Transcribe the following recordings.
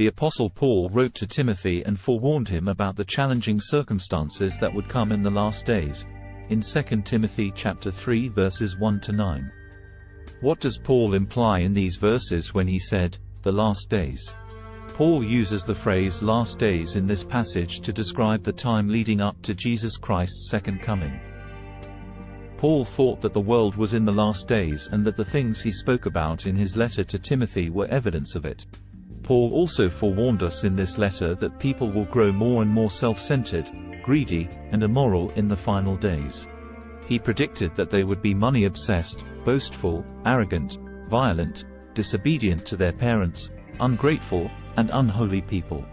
The Apostle Paul wrote to Timothy and forewarned him about the challenging circumstances that would come in the last days, in 2 Timothy chapter 3 verses 1 to 9. What does Paul imply in these verses when he said, "the last days"? Paul uses the phrase "last days" in this passage to describe the time leading up to Jesus Christ's second coming. Paul thought that the world was in the last days and that the things he spoke about in his letter to Timothy were evidence of it. Paul also forewarned us in this letter that people will grow more and more self-centered, greedy, and immoral in the final days. He predicted that they would be money-obsessed, boastful, arrogant, violent, disobedient to their parents, ungrateful, and unholy people.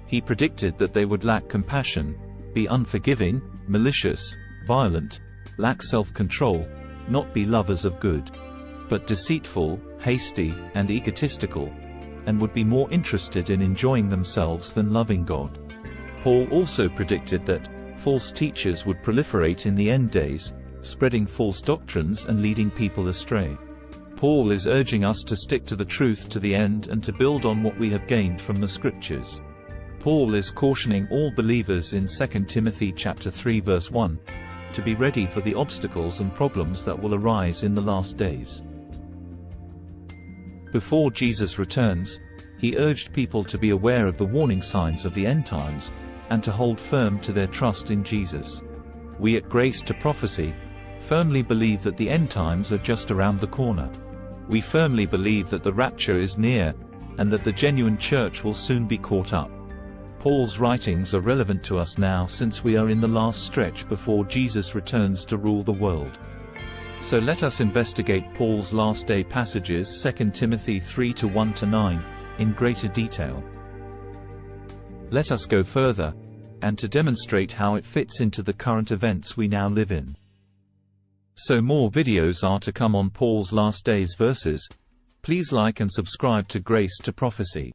He predicted that they would lack compassion, be unforgiving, malicious, violent, lack self-control, not be lovers of good, but deceitful, hasty, and egotistical, and would be more interested in enjoying themselves than loving God. Paul also predicted that false teachers would proliferate in the end days, spreading false doctrines and leading people astray. Paul is urging us to stick to the truth to the end and to build on what we have gained from the Scriptures. Paul is cautioning all believers in 2 Timothy chapter 3 verse 1 to be ready for the obstacles and problems that will arise in the last days. Before Jesus returns, he urged people to be aware of the warning signs of the end times, and to hold firm to their trust in Jesus. We at Grace to Prophecy firmly believe that the end times are just around the corner. We firmly believe that the rapture is near, and that the genuine church will soon be caught up. Paul's writings are relevant to us now since we are in the last stretch before Jesus returns to rule the world. So let us investigate Paul's last day passages 2 Timothy 3 to 1 to 9 in greater detail. Let us go further, and to demonstrate how it fits into the current events we now live in. So more videos are to come on Paul's last days verses. Please like and subscribe to Grace to Prophecy.